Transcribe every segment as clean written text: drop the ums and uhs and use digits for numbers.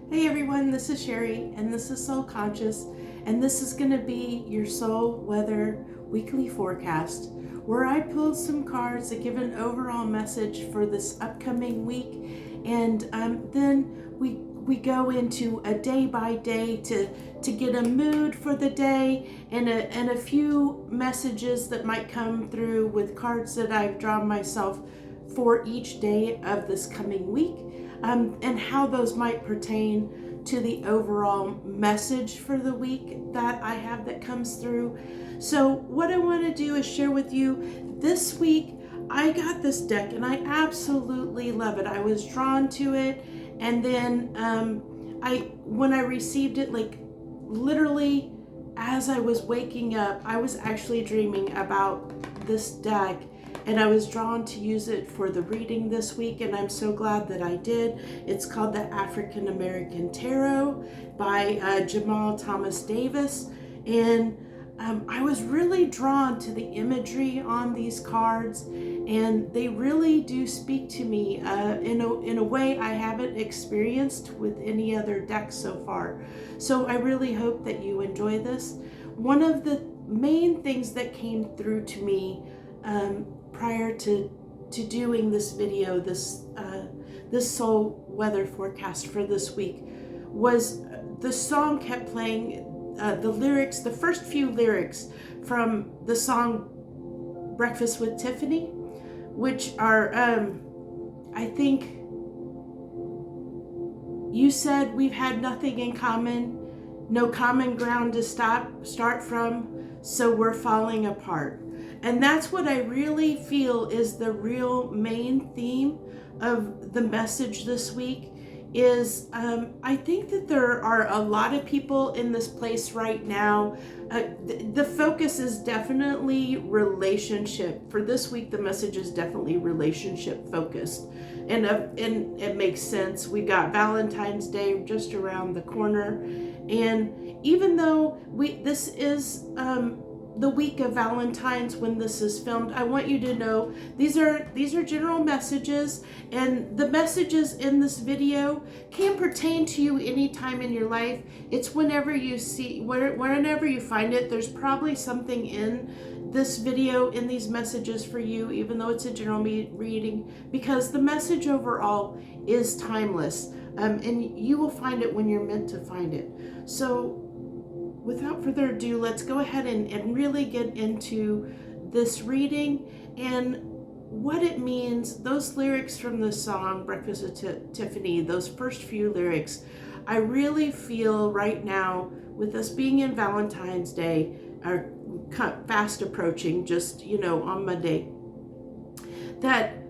Hey everyone, this is Sherry, and this is Soul Conscious, and this is going to be your Soul Weather Weekly Forecast, where I pull some cards that give an overall message for this upcoming week, and then we go into a day by day to get a mood for the day and a few messages that might come through with cards that I've drawn myself for each day of this coming week. And how those might pertain to the overall message for the week that I have that comes through. So what I want to do is share with you this week. I got this deck and I absolutely love it. I was drawn to it, and then when I received it, like literally as I was waking up, I was actually dreaming about this deck, and I was drawn to use it for the reading this week, and I'm so glad that I did. It's called the African American Tarot by Jamal Thomas Davis, and I was really drawn to the imagery on these cards, and they really do speak to me in a way I haven't experienced with any other deck so far. So I really hope that you enjoy this. One of the main things that came through to me prior to doing this video, this soul weather forecast for this week, was the song kept playing, the lyrics, the first few lyrics from the song Breakfast with Tiffany, which are, I think, you said we've had nothing in common, no common ground to start from, so we're falling apart. And that's what I really feel is the real main theme of the message this week is I think that there are a lot of people in this place right now. The focus is definitely relationship. For this week, the message is definitely relationship focused. And it makes sense. We got Valentine's Day just around the corner. And even though this is the week of Valentine's when this is filmed, I want you to know these are general messages, and the messages in this video can pertain to you anytime in your life. It's whenever you find it. There's probably something in this video, in these messages for you, even though it's a general reading, because the message overall is timeless, and you will find it when you're meant to find it. So without further ado, let's go ahead and really get into this reading and what it means. Those lyrics from the song Breakfast with Tiffany, those first few lyrics, I really feel right now, with us being in Valentine's Day, are fast approaching, just, on Monday, that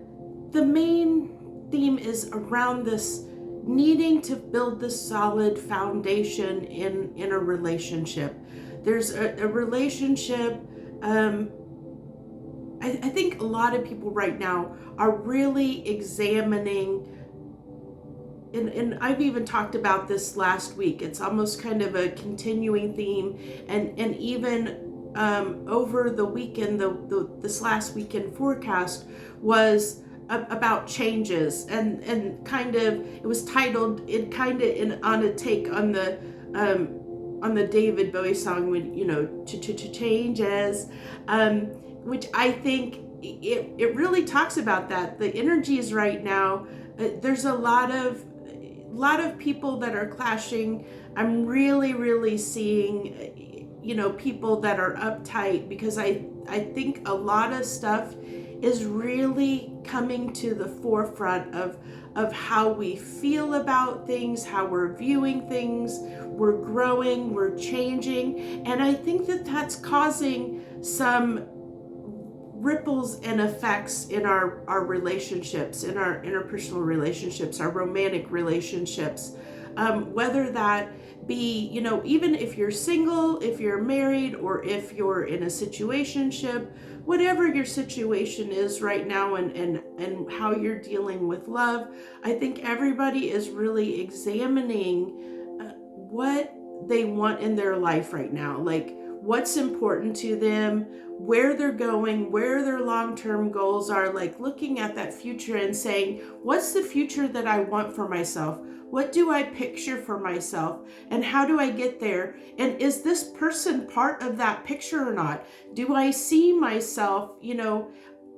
the main theme is around this needing to build this solid foundation in a relationship. There's a relationship. I think a lot of people right now are really examining, and I've even talked about this last week. It's almost kind of a continuing theme, and even over the weekend, this last weekend forecast was about changes, and kind of, it was titled on a take on the David Bowie song, when changes, which I think it really talks about that. The energies right now, there's a lot of people that are clashing. I'm really seeing people that are uptight, because I think a lot of stuff is really coming to the forefront of how we feel about things, how we're viewing things. We're growing, we're changing, and I think that that's causing some ripples and effects in our relationships, in our interpersonal relationships, our romantic relationships, whether that be, even if you're single, if you're married, or if you're in a situationship, whatever your situation is right now, and how you're dealing with love. I think everybody is really examining what they want in their life right now. Like, what's important to them, where they're going, where their long-term goals are, like looking at that future and saying, what's the future that I want for myself? What do I picture for myself? And how do I get there? And is this person part of that picture or not? Do I see myself,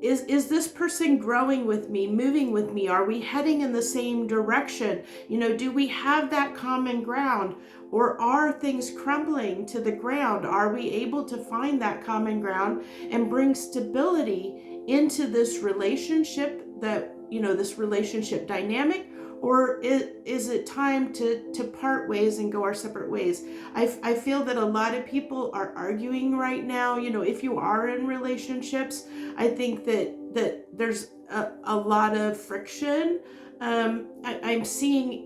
is this person growing with me, moving with me? Are we heading in the same direction? Do we have that common ground? Or are things crumbling to the ground? Are we able to find that common ground and bring stability into this relationship this relationship dynamic? Or is it time to part ways and go our separate ways? I feel that a lot of people are arguing right now. If you are in relationships, I think that there's a lot of friction. I'm seeing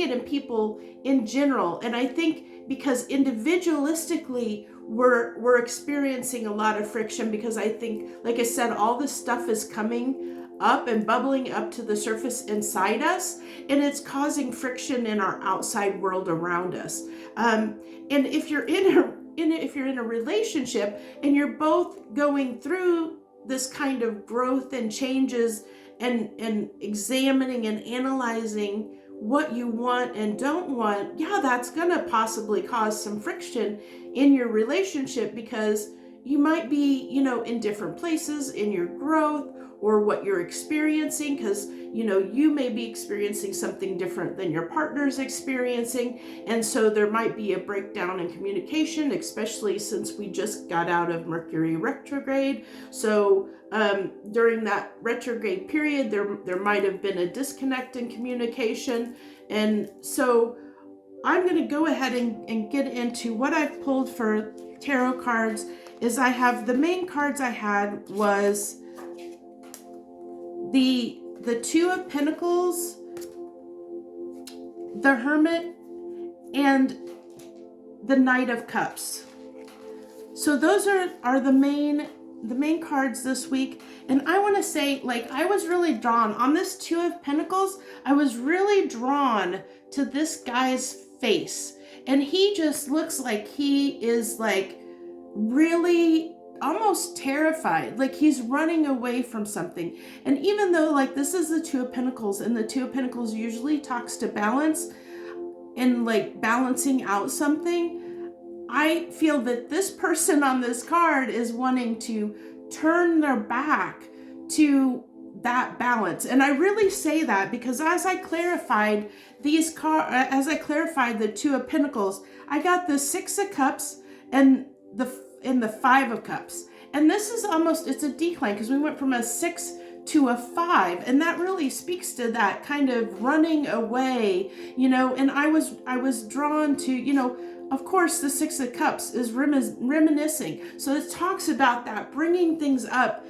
it in people in general. And I think because individualistically, we're experiencing a lot of friction, because I think, like I said, all this stuff is coming up and bubbling up to the surface inside us, and it's causing friction in our outside world around us. And if you're in a relationship and you're both going through this kind of growth and changes and examining and analyzing what you want and don't want, that's going to possibly cause some friction in your relationship, because you might be, in different places in your growth or what you're experiencing, because, you may be experiencing something different than your partner's experiencing. And so there might be a breakdown in communication, especially since we just got out of Mercury retrograde. So during that retrograde period, there might have been a disconnect in communication. And so I'm going to go ahead and get into what I've pulled for tarot cards. Is I have the main cards I had was the Two of Pentacles, the Hermit, and the Knight of Cups. So those are the main cards this week. And I want to say, I was really drawn on this Two of Pentacles. I was really drawn to this guy's face, and he just looks like he is really almost terrified, like he's running away from something. And even though this is the Two of Pentacles, and the Two of Pentacles usually talks to balance and balancing out something, I feel that this person on this card is wanting to turn their back to that balance. And I really say that because as I clarified the Two of Pentacles, I got the Six of Cups and the Five of Cups. And this is it's a decline, because we went from a 6 to a 5, and that really speaks to that kind of running away, and I was drawn to, of course, the Six of Cups is reminiscing. So it talks about that, bringing things up,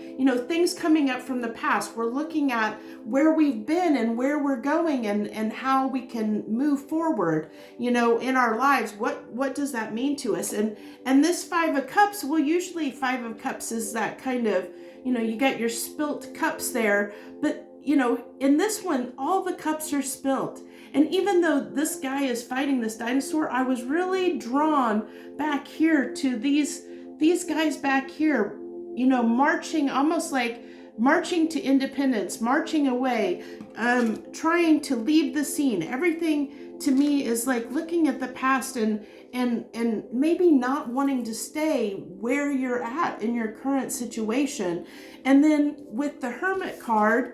things coming up from the past. We're looking at where we've been and where we're going and how we can move forward, in our lives. What does that mean to us? And this Five of Cups, well, usually Five of Cups is that kind of, you got your spilt cups there, but in this one, all the cups are spilt. And even though this guy is fighting this dinosaur, I was really drawn back here to these guys back here, marching, almost like marching to independence, marching away, trying to leave the scene. Everything to me is looking at the past and maybe not wanting to stay where you're at in your current situation. And then with the Hermit card,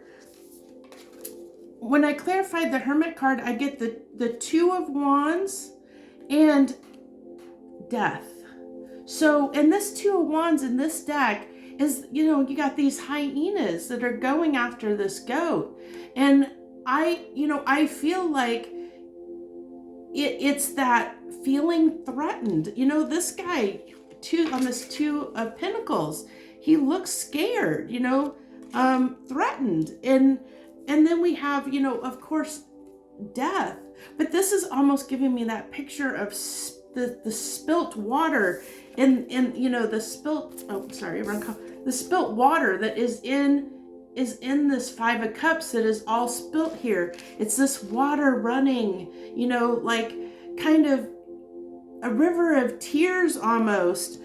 when I clarified the Hermit card, I get the Two of Wands and Death. So, and this Two of Wands in this deck is, you got these hyenas that are going after this goat. And I feel like it's that feeling threatened. This guy on this Two of Pentacles, he looks scared, threatened. And then we have, of course, Death. But this is almost giving me that picture of the spilt water the spilt water that is in this Five of Cups that is all spilt here. It's this water running, kind of a river of tears almost,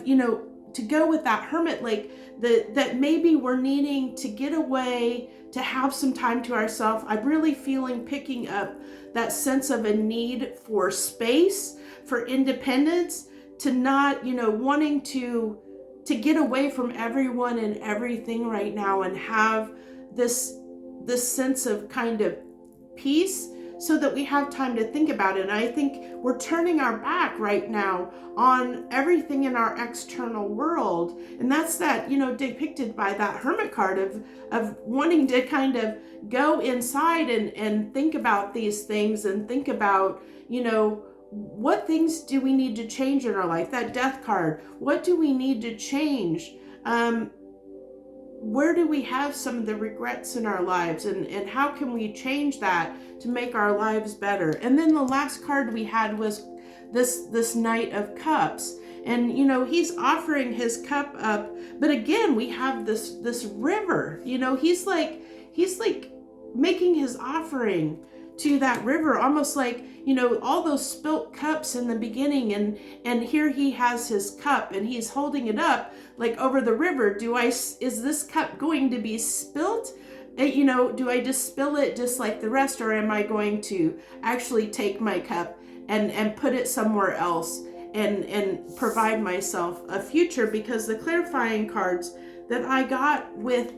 you know, to go with that hermit, like that maybe we're needing to get away, to have some time to ourselves. I'm really feeling picking up that sense of a need for space, for independence, to not, you know, wanting to get away from everyone and everything right now and have this sense of kind of peace, so that we have time to think about it. And I think we're turning our back right now on everything in our external world. And that's that, you know, depicted by that hermit card of wanting to kind of go inside and think about these things and think about, you know, what things do we need to change in our life? That death card, what do we need to change? Where do we have some of the regrets in our lives, and how can we change that to make our lives better? And then the last card we had was this Knight of Cups, and you know, he's offering his cup up, but again we have this river. You know, he's like making his offering to that river, almost like, you know, all those spilt cups in the beginning, and here he has his cup and he's holding it up like over the river. Is this cup going to be spilt? You know, do I just spill it just like the rest, or am I going to actually take my cup and put it somewhere else and provide myself a future? Because the clarifying cards that I got with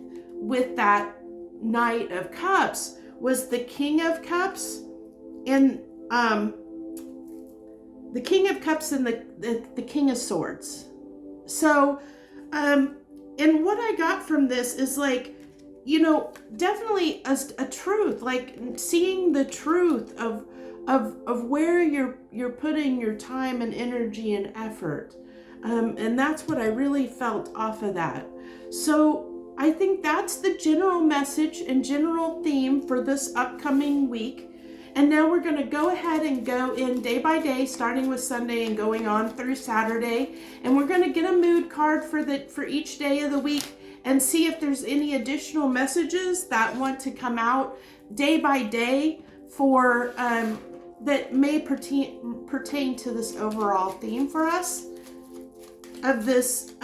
that Knight of Cups was the King of Cups, and the King of Cups and the King of Swords. So, and what I got from this is like, you know, definitely a truth, like seeing the truth of where you're putting your time and energy and effort. And that's what I really felt off of that. So I think that's the general message and general theme for this upcoming week. And now we're going to go ahead and go in day by day, starting with Sunday and going on through Saturday. And we're going to get a mood card for each day of the week and see if there's any additional messages that want to come out day by day for that may pertain to this overall theme for us of this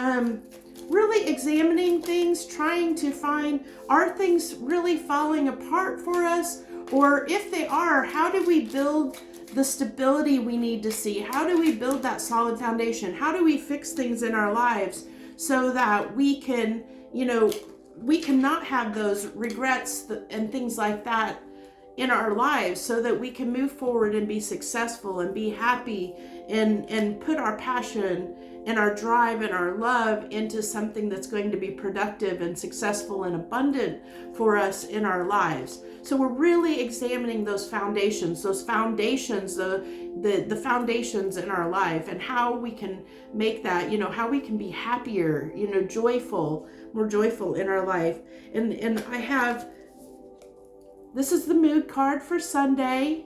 really examining things, trying to find, are things really falling apart for us? Or if they are, how do we build the stability we need to see? How do we build that solid foundation? How do we fix things in our lives so that we can, you know, we cannot have those regrets and things like that in our lives, so that we can move forward and be successful and be happy and put our passion and our drive and our love into something that's going to be productive and successful and abundant for us in our lives. So we're really examining those foundations, the foundations in our life, and how we can make that, you know, how we can be happier, you know, more joyful in our life. And I have, this is the mood card for Sunday.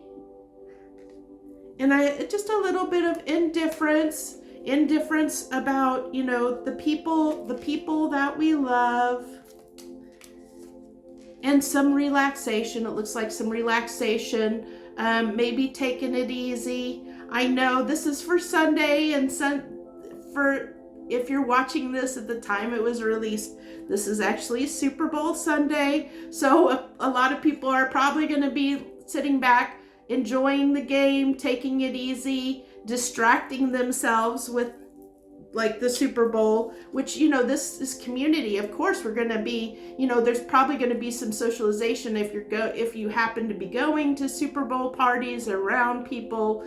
And just a little bit of indifference about, you know, the people that we love, and some relaxation. It looks like some relaxation, maybe taking it easy. I know this is for Sunday, and for if you're watching this at the time it was released, this is actually Super Bowl Sunday. So a lot of people are probably going to be sitting back, enjoying the game, taking it easy, distracting themselves with like the Super Bowl, which, you know, this is community. Of course, we're going to be, you know, there's probably going to be some socialization if you happen to be going to Super Bowl parties around people,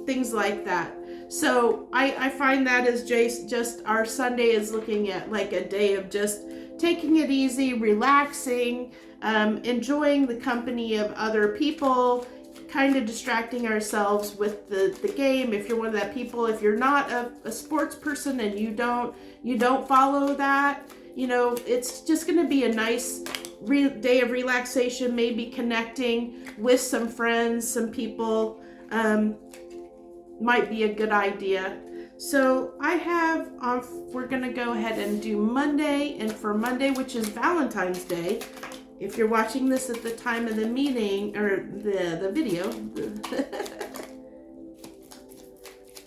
things like that. So I find that as just our Sunday is looking at like a day of just taking it easy, relaxing, enjoying the company of other people, kind of distracting ourselves with the game. If you're one of that people, if you're not a sports person and you don't follow that, you know, it's just going to be a nice day of relaxation, maybe connecting with some friends, some people, might be a good idea. So I have, we're going to go ahead and do Monday, and for Monday, which is Valentine's Day, if you're watching this at the time of the meeting or the video,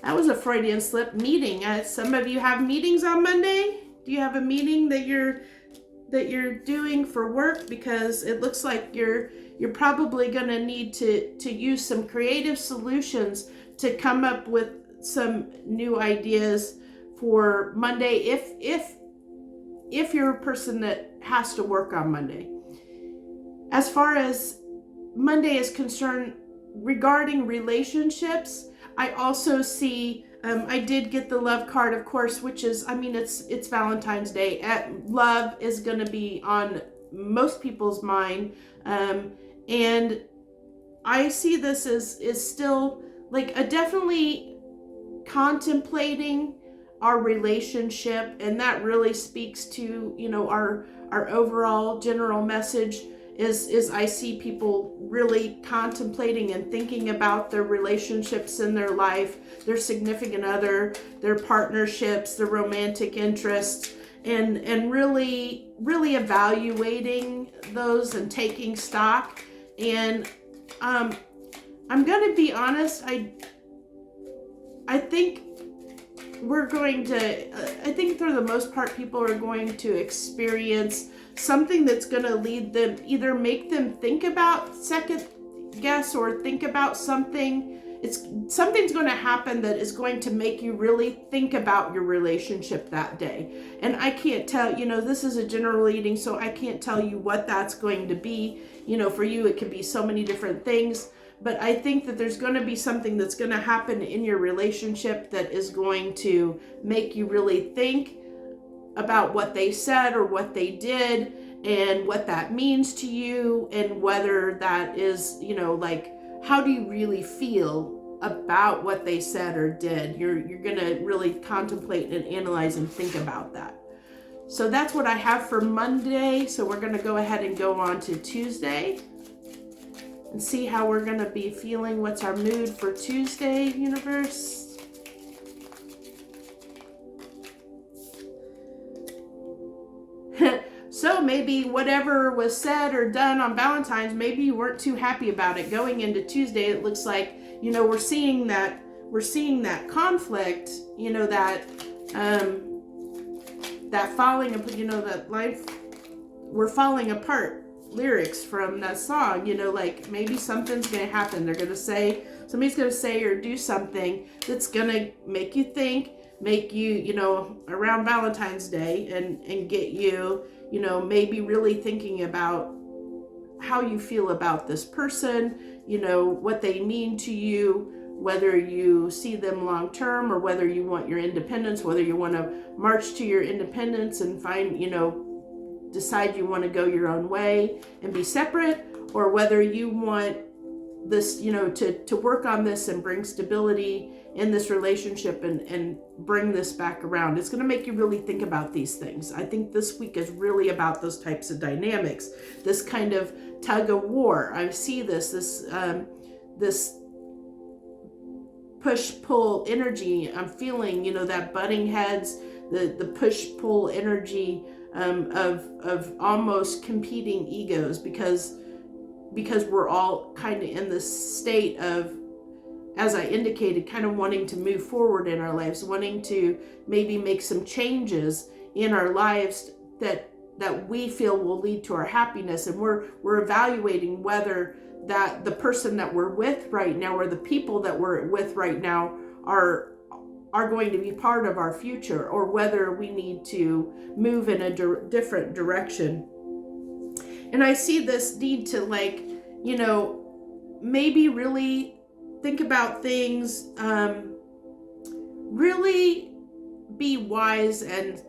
That was a Freudian slip. Meeting. Some of you have meetings on Monday. Do you have a meeting that you're doing for work? Because it looks like you're probably going to need to use some creative solutions to come up with some new ideas for Monday if you're a person that has to work on Monday. As far as Monday is concerned, regarding relationships, I also see, I did get the love card, of course, which is, it's Valentine's Day. Love is going to be on most people's mind. And I see this as still like a definitely contemplating our relationship. And that really speaks to, our overall general message is I see people really contemplating and thinking about their relationships in their life, their significant other, their partnerships, their romantic interests, and really evaluating those and taking stock. And I'm going to be honest, I think we're going to, I think for the most part, people are going to experience something that's going to lead them, either make them think about second guess or think about something. Something's going to happen that is going to make you really think about your relationship that day. And I can't tell, this is a general reading, so I can't tell you what that's going to be. For you, it could be so many different things. But I think that there's going to be something that's going to happen in your relationship that is going to make you really think about what they said or what they did and what that means to you, and whether that is, how do you really feel about what they said or did. You're going to really contemplate and analyze and think about that. So that's what I have for Monday. So we're going to go ahead and go on to Tuesday and see how we're going to be feeling. What's our mood for Tuesday, universe? So maybe whatever was said or done on Valentine's, maybe you weren't too happy about it. Going into Tuesday, it looks like, we're seeing that conflict, that falling, that life, we're falling apart lyrics from that song, maybe something's going to happen. Somebody's going to say or do something that's going to make you think, make you, around Valentine's Day and get you, maybe really thinking about how you feel about this person, what they mean to you, whether you see them long term or whether you want your independence, whether you want to march to your independence and find, decide you want to go your own way and be separate, or whether you want this, to work on this and bring stability in this relationship and bring this back around. It's going to make you really think about these things. I think this week is really about those types of dynamics, this kind of tug of war. I see this push-pull energy. I'm feeling, that butting heads, the push-pull energy of almost competing egos, because we're all kind of in this state of, as I indicated, kind of wanting to move forward in our lives, wanting to maybe make some changes in our lives that we feel will lead to our happiness. And we're evaluating whether that the person that we're with right now or the people that we're with right now are going to be part of our future, or whether we need to move in a different direction. And I see this need to maybe really think about things, really be wise and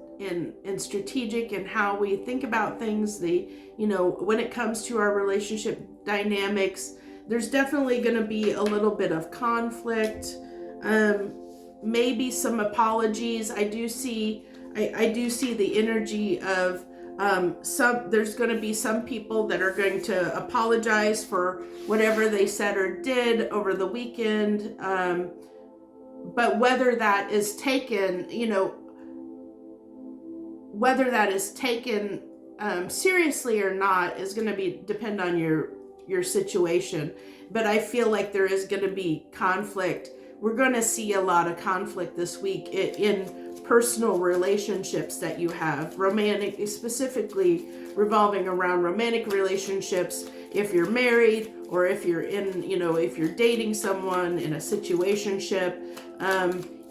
strategic in how we think about things. When it comes to our relationship dynamics, there's definitely going to be a little bit of conflict, maybe some apologies. I do see the energy of there's going to be some people that are going to apologize for whatever they said or did over the weekend. But whether that is taken, seriously or not is going to depend on your situation. But I feel like there is going to be conflict we're going to see a lot of conflict this week in personal relationships that you have, romantic, specifically revolving around romantic relationships. If you're married, or if you're in, if you're dating someone in a situationship,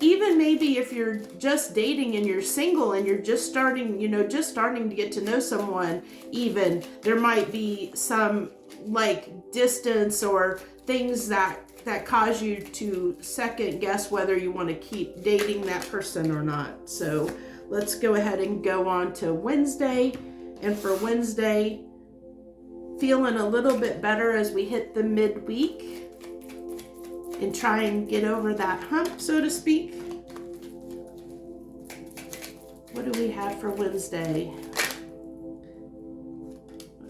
even maybe if you're just dating and you're single and you're just starting to get to know someone, even there might be some like distance or things that cause you to second guess whether you want to keep dating that person or not. So let's go ahead and go on to Wednesday. And for Wednesday, feeling a little bit better as we hit the midweek and try and get over that hump, so to speak. What do we have for Wednesday?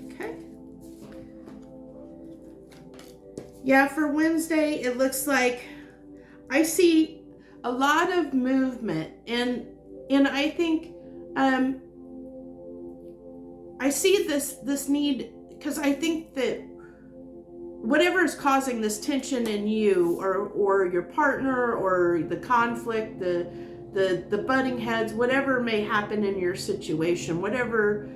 Okay. Yeah, for Wednesday, it looks like I see a lot of movement, and I think I see this need, because I think that whatever is causing this tension in you or your partner, or the conflict, the butting heads, whatever may happen in your situation, whatever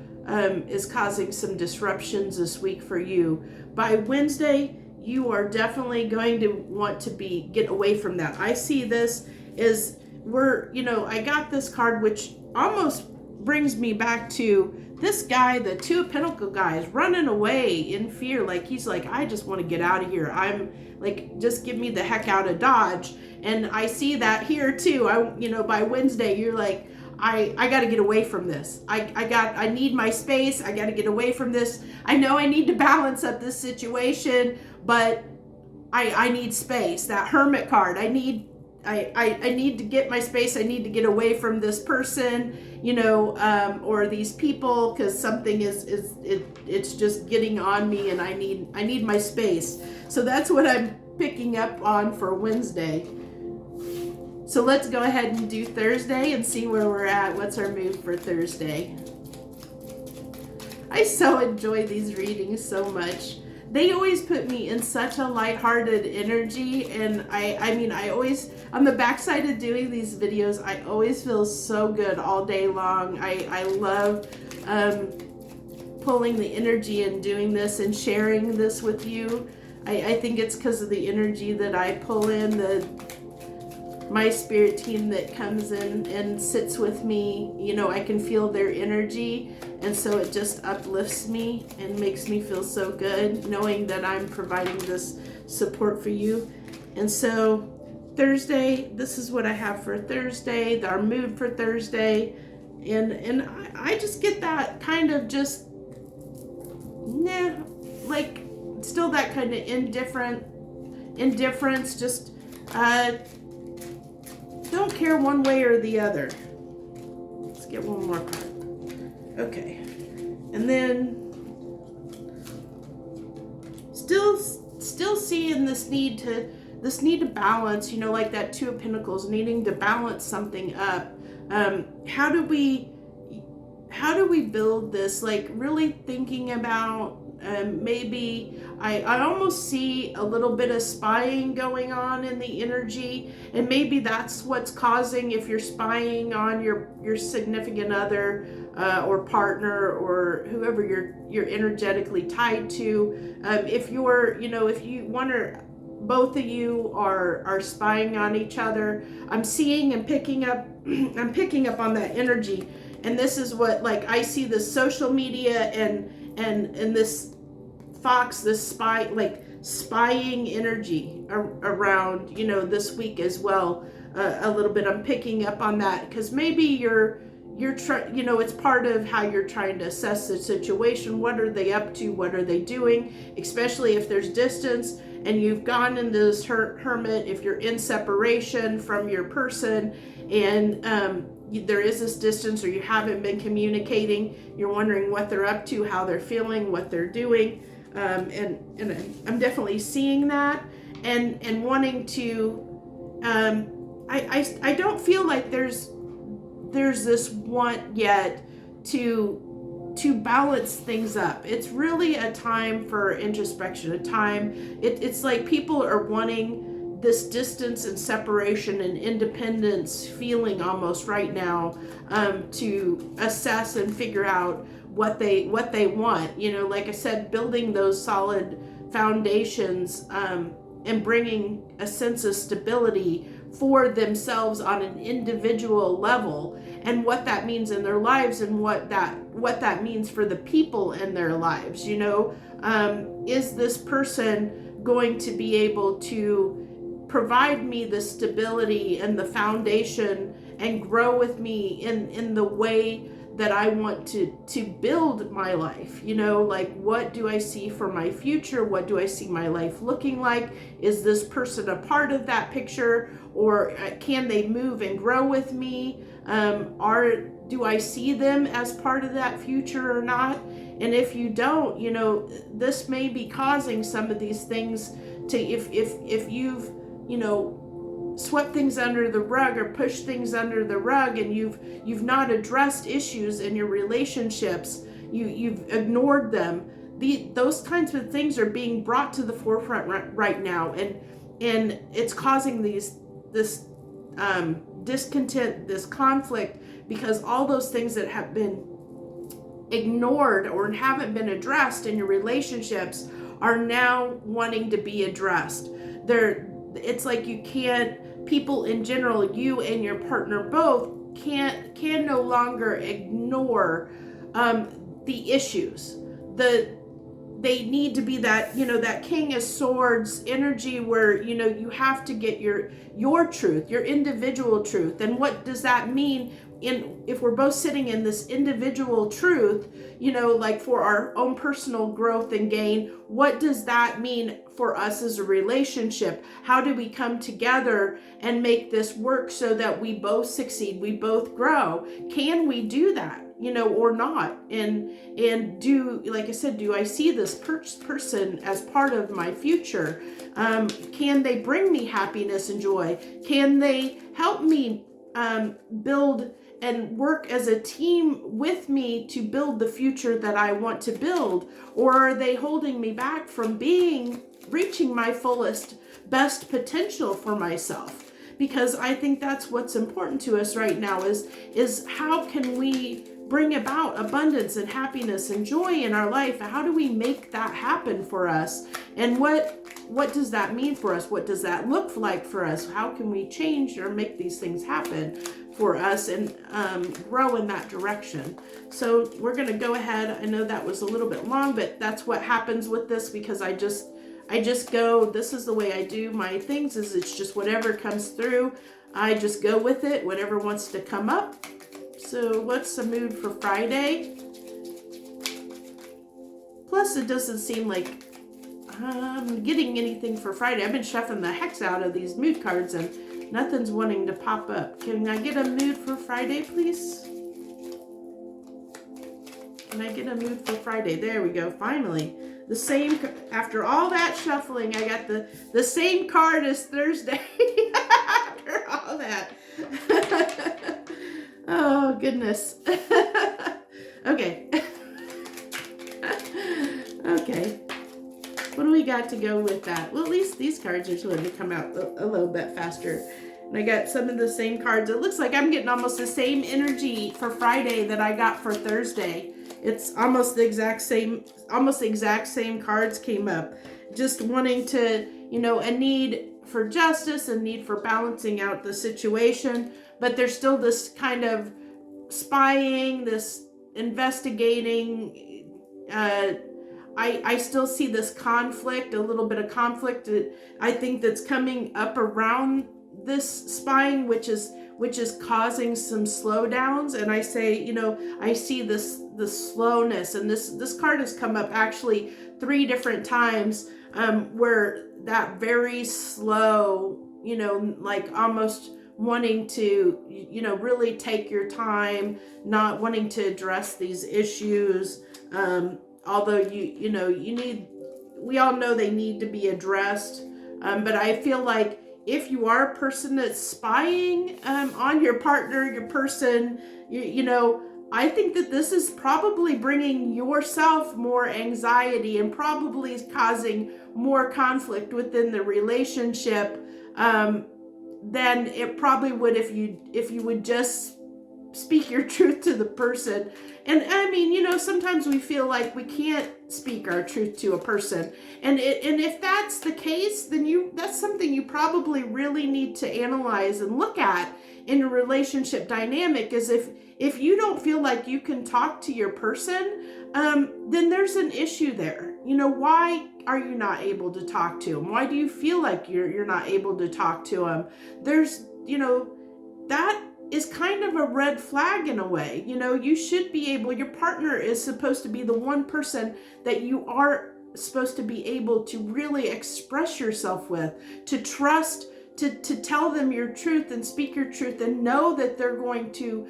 is causing some disruptions this week for you, by Wednesday, you are definitely going to want to get away from that. I see this as I got this card, which almost brings me back to this guy, the Two of Pentacles guy, is running away in fear. Like, he's like, I just want to get out of here. I'm like, just give me the heck out of Dodge. And I see that here too. By Wednesday, you're like, I got to get away from this. I need my space. I got to get away from this. I know I need to balance up this situation, but I need space. That Hermit card, I need to get my space. I need to get away from this person, or these people, because something it's just getting on me, and I need my space. So that's what I'm picking up on for Wednesday. So let's go ahead and do Thursday and see where we're at. What's our mood for Thursday? I so enjoy these readings so much. They always put me in such a lighthearted energy, and I always, on the backside of doing these videos, I always feel so good all day long. I love pulling the energy and doing this and sharing this with you. I think it's because of the energy that I pull in, my spirit team that comes in and sits with me. I can feel their energy, and so it just uplifts me and makes me feel so good knowing that I'm providing this support for you. And so Thursday, this is what I have for Thursday, our mood for Thursday, and I just get that kind of just like still that kind of indifference, just don't care one way or the other. Let's get one more card. Okay. And then still seeing this need to balance, like that Two of Pentacles, needing to balance something up. How do we build this? Like, really thinking about maybe I almost see a little bit of spying going on in the energy, and maybe that's what's causing, if you're spying on your significant other or partner or whoever you're energetically tied to. If you wonder, both of you are spying on each other. I'm seeing and picking up I'm picking up on that energy. And this is what, like, I see this social media and this fox, this spying energy around, this week as well, a little bit. I'm picking up on that because maybe you're trying, it's part of how you're trying to assess the situation. What are they up to? What are they doing? Especially if there's distance and you've gone into this hermit, if you're in separation from your person and there is this distance, or you haven't been communicating, you're wondering what they're up to, how they're feeling, what they're doing. And I'm definitely seeing that and wanting to, I don't feel like there's this want yet to balance things up. It's really a time for introspection, a time, it's like people are wanting this distance and separation and independence feeling almost right now, to assess and figure out what they want. Like I said, building those solid foundations, and bringing a sense of stability for themselves on an individual level, and what that means in their lives, and what that means for the people in their lives. Is this person going to be able to provide me the stability and the foundation and grow with me in the way that I want to build my life? Like, what do I see for my future? What do I see my life looking like? Is this person a part of that picture, or can they move and grow with me? Do I see them as part of that future or not? And if you don't, this may be causing some of these things to, if you've, swept things under the rug or pushed things under the rug, and you've not addressed issues in your relationships, you've ignored them. Those kinds of things are being brought to the forefront right now, and it's causing this discontent, this conflict, because all those things that have been ignored or haven't been addressed in your relationships are now wanting to be addressed. It's like people in general, you and your partner both can no longer ignore the issues. They need to be that, that King of Swords energy, where, you have to get your truth, your individual truth. And what does that mean if we're both sitting in this individual truth, like for our own personal growth and gain? What does that mean for us as a relationship? How do we come together and make this work so that we both succeed, we both grow? Can we do that, or not? And do, like I said, do I see this person as part of my future? Can they bring me happiness and joy? Can they help me build and work as a team with me to build the future that I want to build? Or are they holding me back from reaching my fullest, best potential for myself? Because I think that's what's important to us right now, is how can we bring about abundance and happiness and joy in our life? How do we make that happen for us? And what does that mean for us? What does that look like for us? How can we change or make these things happen for us and grow in that direction? So we're going to go ahead. I know that was a little bit long, but that's what happens with this, because I just go, this is the way I do my things, is it's just whatever comes through. I just go with it, whatever wants to come up. So what's the mood for Friday? Plus, it doesn't seem like I'm getting anything for Friday. I've been shuffling the heck out of these mood cards and nothing's wanting to pop up. Can I get a mood for Friday, please? Can I get a mood for Friday? There we go, finally. The same, after all that shuffling, I got the same card as Thursday. After all that. Oh, goodness. Okay. Okay. What do we got to go with that? Well, at least these cards are going to come out a little bit faster. And I got some of the same cards. It looks like I'm getting almost the same energy for Friday that I got for Thursday. It's almost the exact same cards came up. Just wanting to, a need for justice, a need for balancing out the situation. But there's still this kind of spying, this investigating. I still see this conflict, a little bit of conflict. I think that's coming up around this spying, which is causing some slowdowns. And I say, I see this slowness, and this card has come up actually 3 different times, where that very slow, like almost wanting to, really take your time, not wanting to address these issues. Although we all know they need to be addressed. But I feel like if you are a person that's spying on your partner, your person, I think that this is probably bringing yourself more anxiety and probably is causing more conflict within the relationship, than it probably would if you would just speak your truth to the person. And I mean, sometimes we feel like we can't speak our truth to a person. And if that's the case, then that's something you probably really need to analyze and look at in a relationship dynamic, is if you don't feel like you can talk to your person, then there's an issue there. Why are you not able to talk to them? Why do you feel like you're not able to talk to them? There's, that is kind of a red flag in a way. You should be able, your partner is supposed to be the one person that you are supposed to be able to really express yourself with, to trust, to tell them your truth and speak your truth, and know that they're going to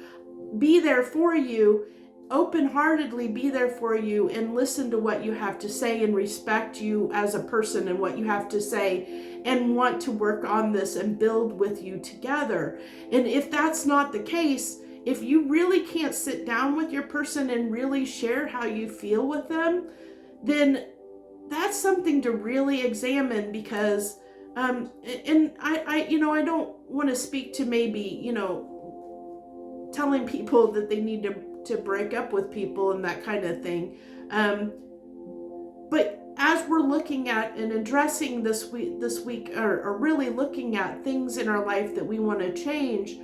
be there for you, open-heartedly be there for you, and listen to what you have to say and respect you as a person and what you have to say, and want to work on this and build with you together. And if that's not the case, if you really can't sit down with your person and really share how you feel with them, then that's something to really examine, because and I don't want to speak to maybe, telling people that they need to break up with people and that kind of thing. But as we're looking at and addressing this week, or really looking at things in our life that we want to change,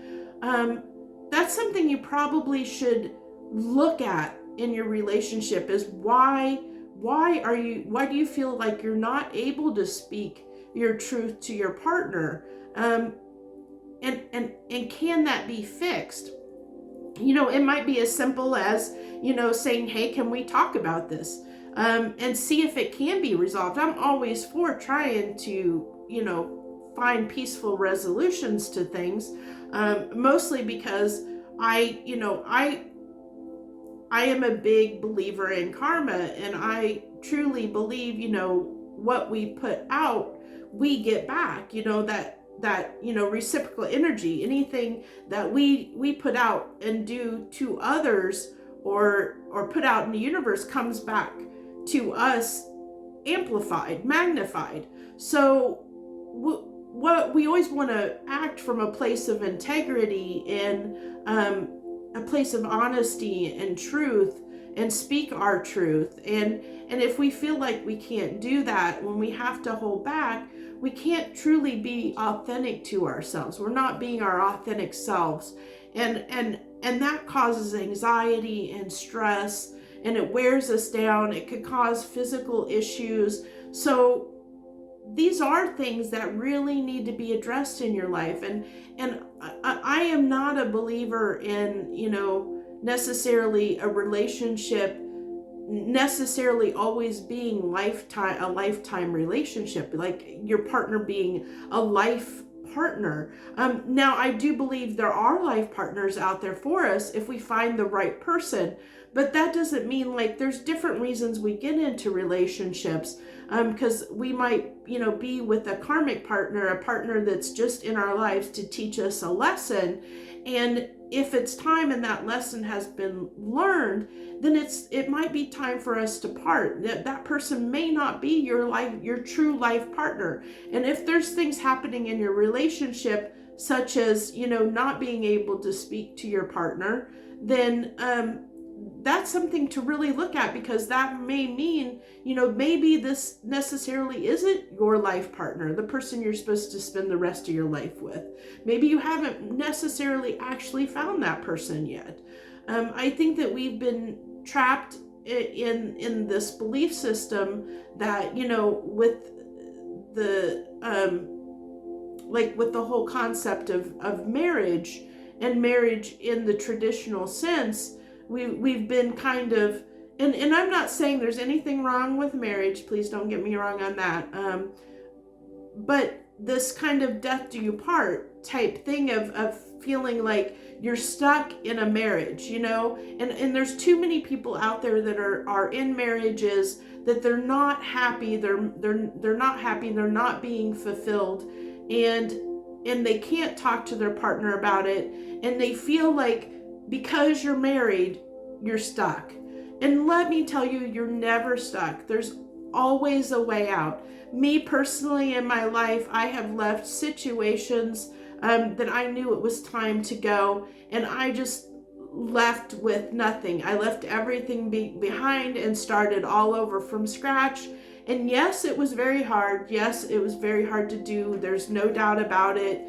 that's something you probably should look at in your relationship, is why do you feel like you're not able to speak your truth to your partner? And can that be fixed? It might be as simple as, saying, hey, can we talk about this? And see if it can be resolved. I'm always for trying to, find peaceful resolutions to things, mostly because I am a big believer in karma, and I truly believe, what we put out, we get back, that reciprocal energy. Anything that we put out and do to others, or put out in the universe, comes back to us amplified, magnified. So what we always want to act from a place of integrity and a place of honesty and truth, and speak our truth. And if we feel like we can't do that, when we have to hold back, we can't truly be authentic to ourselves. We're not being our authentic selves. And that causes anxiety and stress, and it wears us down. It could cause physical issues. So these are things that really need to be addressed in your life. And I am not a believer in, necessarily a relationship necessarily always being a lifetime relationship, like your partner being a life partner. Now, I do believe there are life partners out there for us if we find the right person, but that doesn't mean, like, there's different reasons we get into relationships, because we might, be with a karmic partner, a partner that's just in our lives to teach us a lesson. And if it's time and that lesson has been learned, then it might be time for us to part. That person may not be your true life partner. And if there's things happening in your relationship, such as, not being able to speak to your partner, then that's something to really look at, because that may mean, maybe this necessarily isn't your life partner, the person you're supposed to spend the rest of your life with. Maybe you haven't necessarily actually found that person yet. I think that we've been trapped in this belief system that, with the with the whole concept of marriage, and marriage in the traditional sense, we've been kind of, and I'm not saying there's anything wrong with marriage, please don't get me wrong on that, but this kind of death do you part type thing of feeling like you're stuck in a marriage, and there's too many people out there that are in marriages that they're not happy, they're not happy, they're not being fulfilled, and they can't talk to their partner about it, and they feel like because you're married, you're stuck. And let me tell you, you're never stuck. There's always a way out. Me personally, in my life, I have left situations that I knew it was time to go, and I just left with nothing. I left everything behind and started all over from scratch. And yes, it was very hard. Yes, it was very hard to do. There's no doubt about it.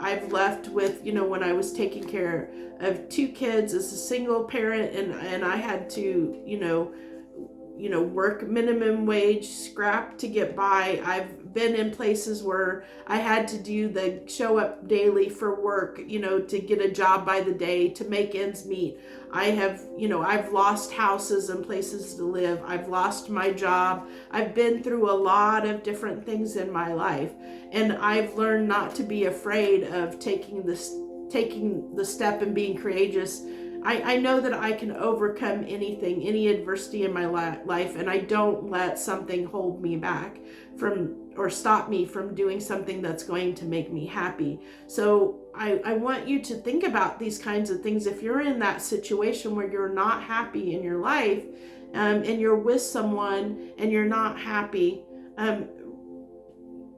I've left with, when I was taking care of 2 kids as a single parent, and I had to, work minimum wage, scrap to get by. I've been in places where I had to do the show up daily for work, to get a job by the day to make ends meet. I have, I've lost houses and places to live. I've lost my job. I've been through a lot of different things in my life, and I've learned not to be afraid of taking the step and being courageous. I know that I can overcome anything, any adversity in my life, and I don't let something hold me back from or stop me from doing something that's going to make me happy. So I want you to think about these kinds of things. If you're in that situation where you're not happy in your life, and you're with someone and you're not happy,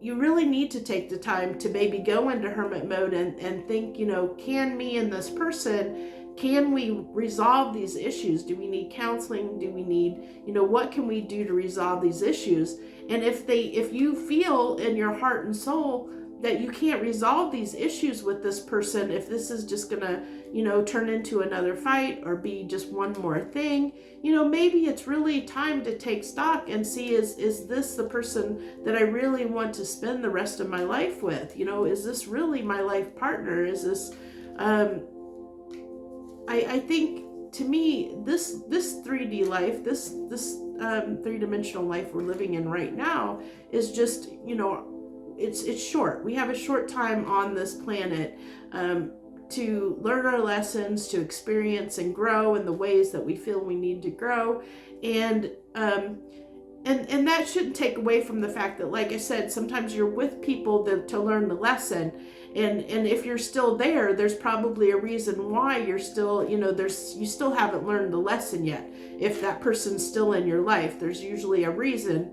you really need to take the time to maybe go into hermit mode and think, can me and this person, can we resolve these issues? Do we need counseling? Do we need, what can we do to resolve these issues? And if you feel in your heart and soul that you can't resolve these issues with this person, if this is just gonna, turn into another fight or be just one more thing, maybe it's really time to take stock and see, is this the person that I really want to spend the rest of my life with? Is this really my life partner? Is this, I think, to me, this 3D life, this 3-dimensional life we're living in right now is just, it's short. We have a short time on this planet to learn our lessons, to experience and grow in the ways that we feel we need to grow, and that shouldn't take away from the fact that, like I said, sometimes you're with people to learn the lesson. And if you're still there, there's probably a reason why you're still, you still haven't learned the lesson yet. If that person's still in your life, there's usually a reason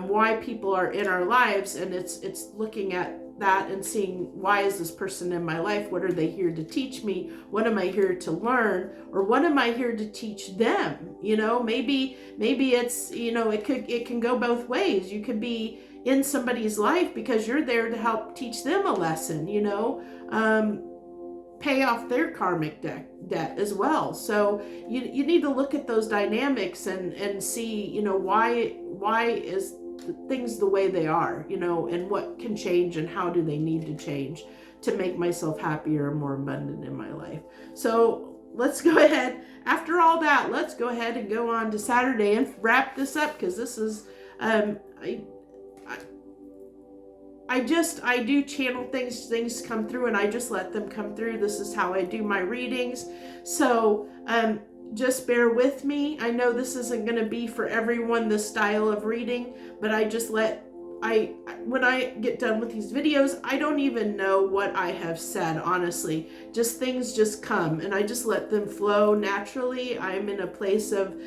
why people are in our lives, and it's looking at that and seeing, why is this person in my life? What are they here to teach me? What am I here to learn? Or what am I here to teach them? Maybe it's, it can go both ways. You could be in somebody's life because you're there to help teach them a lesson, pay off their karmic debt as well. So you need to look at those dynamics and see, why is things the way they are, and what can change and how do they need to change to make myself happier and more abundant in my life. So let's go ahead, after all that, let's go ahead and go on to Saturday and wrap this up, because this is, I do channel things come through, and I just let them come through. This is how I do my readings. So just bear with me. I know this isn't going to be for everyone, this style of reading, but I just when I get done with these videos, I don't even know what I have said, honestly. Just things just come, and I just let them flow naturally. I'm in a place of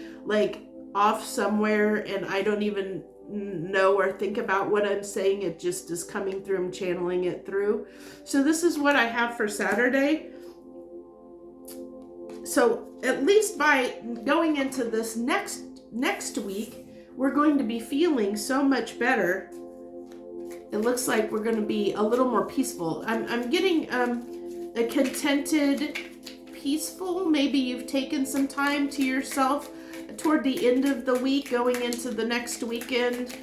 off somewhere, and I don't even know or think about what I'm saying. It just is coming through. I'm channeling it through. So this is what I have for Saturday. So at least by going into this next week, we're going to be feeling so much better. It looks like we're going to be a little more peaceful. I'm getting a contented, peaceful. Maybe you've taken some time to yourself toward the end of the week, going into the next weekend,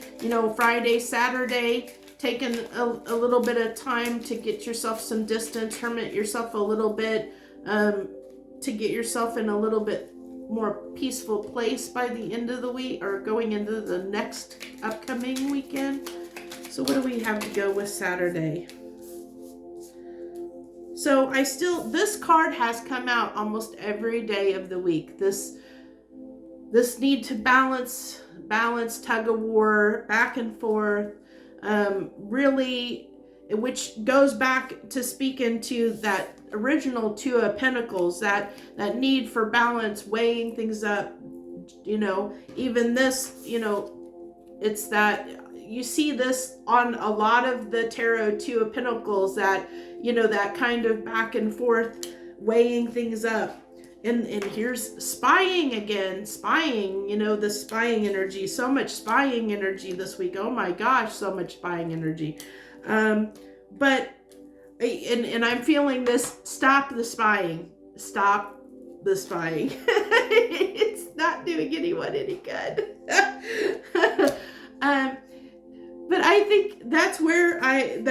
Friday, Saturday, taking a little bit of time to get yourself some distance, hermit yourself a little bit, to get yourself in a little bit more peaceful place by the end of the week, or going into the next upcoming weekend. So what do we have to go with Saturday? So this card has come out almost every day of the week. This need to balance, tug of war, back and forth, really, which goes back to speak into that original Two of Pentacles, that need for balance, weighing things up, You know, even this, you know, it's that you see this on a lot of the tarot Two of Pentacles, that, you know, that kind of back and forth weighing things up. And here's spying again, spying, you know, the spying energy, so much spying energy this week. Oh my gosh, so much spying energy. But I'm feeling this, stop the spying, stop the spying. It's not doing anyone any good. But I think that's where I'm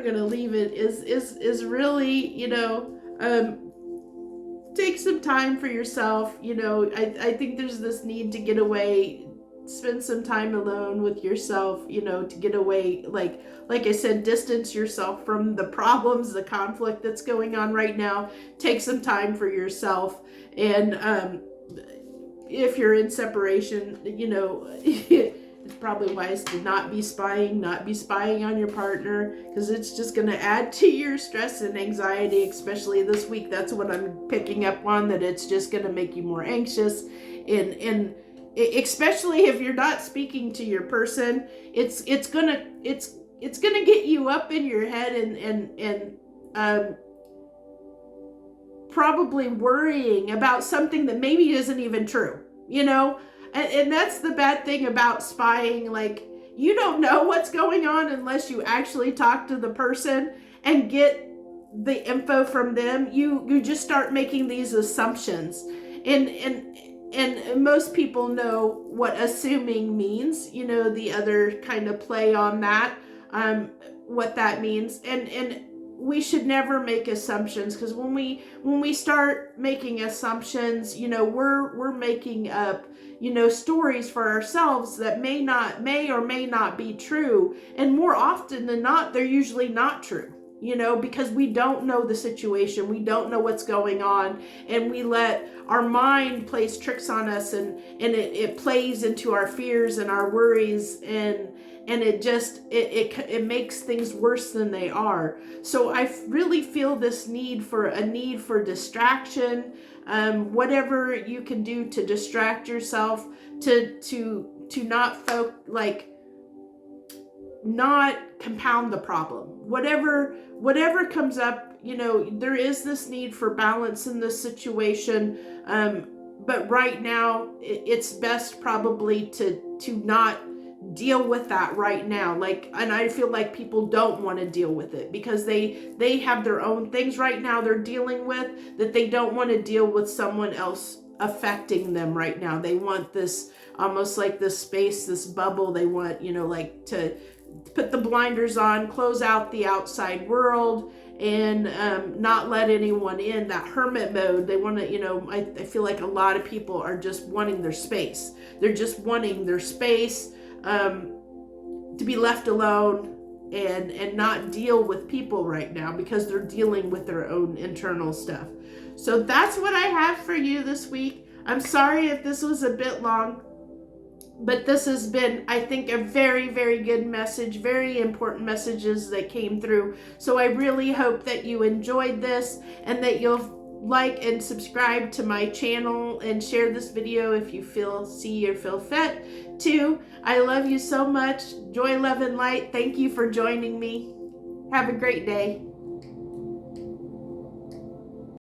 gonna leave it, is really, you know, take some time for yourself. You know, I think there's this need to get away, spend some time alone with yourself, you know, to get away, like I said, distance yourself from the problems, the conflict that's going on right now. Take some time for yourself. And if you're in separation, you know, it's probably wise to not be spying on your partner, because it's just going to add to your stress and anxiety, especially this week. That's what I'm picking up on, that it's just going to make you more anxious. And especially if you're not speaking to your person, it's gonna get you up in your head and probably worrying about something that maybe isn't even true, you know. And that's the bad thing about spying. Like, you don't know what's going on unless you actually talk to the person and get the info from them. You just start making these assumptions, and most people know what assuming means, you know, the other kind of play on that, what that means. And we should never make assumptions, because when we start making assumptions, you know, we're making up, you know, stories for ourselves that may or may not be true. And more often than not, they're usually not true, you know, because we don't know the situation, we don't know what's going on, and we let our mind plays tricks on us, and it plays into our fears and our worries, and it makes things worse than they are. So I really feel this need for distraction. Whatever you can do to distract yourself, to not compound the problem. Whatever comes up, you know, there is this need for balance in this situation. But right now, it's best probably to not deal with that right now. And I feel like people don't want to deal with it, because they have their own things right now they're dealing with, that they don't want to deal with someone else affecting them right now. They want this, almost like this space, this bubble. They want, you know, like to put the blinders on, close out the outside world, and not let anyone in, that hermit mode. They want to, you know, I feel like a lot of people are just wanting their space. They're just wanting their space, to be left alone and not deal with people right now, because they're dealing with their own internal stuff. So that's what I have for you this week. I'm sorry if this was a bit long, but this has been, I think, a very, very good message, very important messages that came through. So I really hope that you enjoyed this, and that you'll like and subscribe to my channel, and share this video if you feel fit to. I love you so much. Joy, love, and light. Thank you for joining me. Have a great day.